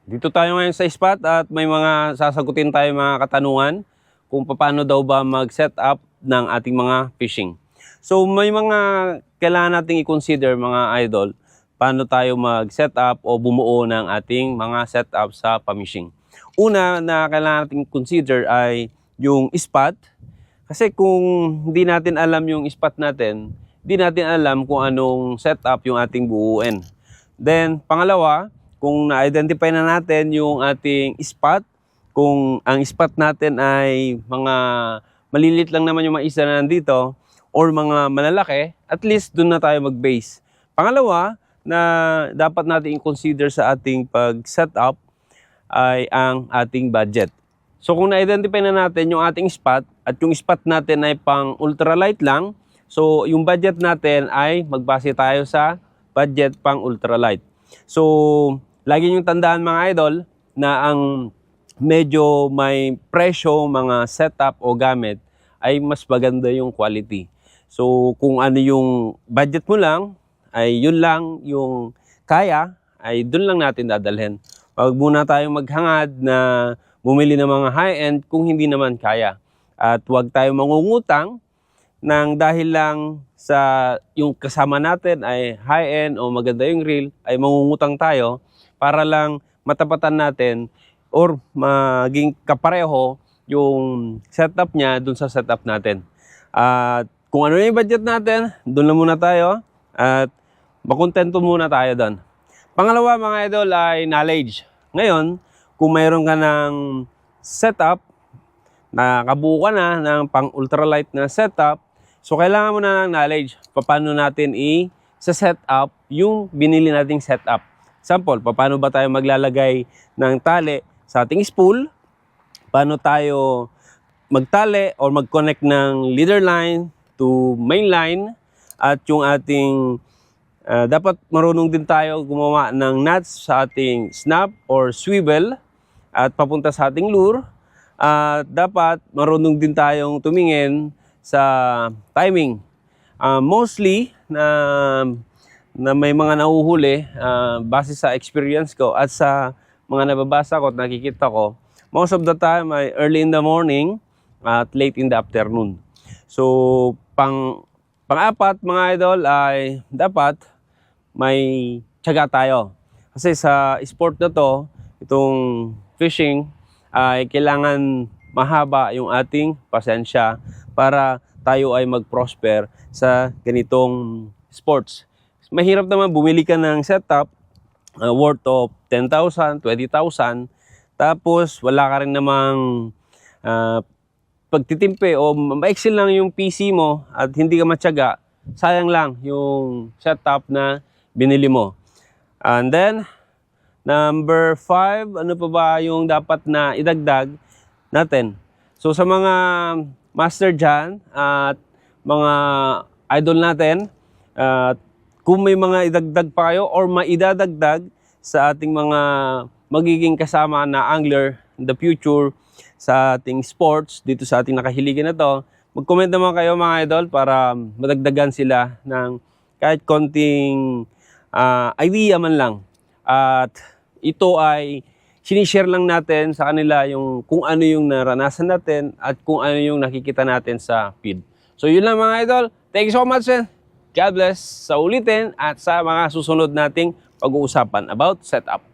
Dito tayo ngayon sa spot at may mga sasagutin tayo mga katanungan kung paano daw ba mag-set up ng ating mga fishing. So may mga kailangan nating i-consider mga idol paano tayo mag-set up o bumuo ng ating mga set up sa pamishing. Una na kailangan nating consider ay yung spot. Kasi kung hindi natin alam yung spot natin, hindi natin alam kung anong setup yung ating buuin. Then, pangalawa, kung na-identify na natin yung ating spot, kung ang spot natin ay mga malilit lang naman yung mga isda na nandito or mga malalaki, at least doon na tayo mag-base. Pangalawa, na dapat natin i-consider sa ating pag-setup ay ang ating budget. So kung na-identify na natin yung ating spot at yung spot natin ay pang ultralight lang, so yung budget natin ay magbase tayo sa budget pang ultralight. So lagi niyong tandaan mga idol na ang medyo may presyo mga setup o gamit ay mas maganda yung quality. So kung ano yung budget mo lang, ay yun lang yung kaya, ay dun lang natin dadalhin. Wag muna tayong maghangad na bumili ng mga high-end kung hindi naman kaya. At huwag tayong mangungutang nang dahil lang sa yung kasama natin ay high-end o maganda yung reel, ay mangungutang tayo para lang matapatan natin or maging kapareho yung setup niya dun sa setup natin. At kung ano yung budget natin, dun lang muna tayo at makontento muna tayo doon. Pangalawa mga idol ay knowledge. Ngayon, kung mayroon ka ng setup, nakabuo ka na ng pang ultralight na setup, so kailangan mo na ng knowledge paano natin i-set up yung binili nating setup. Example, paano ba tayo maglalagay ng tali sa ating spool, paano tayo magtali or mag-connect ng leader line to main line, at yung ating dapat marunong din tayo gumawa ng nuts sa ating snap or swivel at papunta sa ating lure. At dapat marunong din tayong tumingin sa timing. Mostly na may mga nahuhuli base sa experience ko at sa mga nababasa ko at nakikita ko, most of the time ay early in the morning at late in the afternoon. So pang-apat mga idol ay dapat may tiyaga tayo. Kasi sa sport na to, itong fishing, ay kailangan mahaba yung ating pasensya para tayo ay mag-prosper sa ganitong sports. Mahirap naman bumili ka ng setup worth of 10,000, 20,000, tapos wala ka rin namang pagtitimpe o maiksil lang yung PC mo at hindi ka matyaga, sayang lang yung setup na binili mo. And then, number 5, ano pa ba yung dapat na idagdag natin? So sa mga master dyan at mga idol natin, kung may mga idagdag pa kayo or maidadagdag sa ating mga magiging kasama na angler in the future sa ating sports, dito sa ating nakahiligan na to, mag-comment naman kayo mga idol para madagdagan sila ng kahit konting idea man lang. At ito ay sinishare lang natin sa kanila yung kung ano yung naranasan natin at kung ano yung nakikita natin sa feed. So yun lang mga idol. Thank you so much and God bless sa ulitin at sa mga susunod nating pag-uusapan about setup.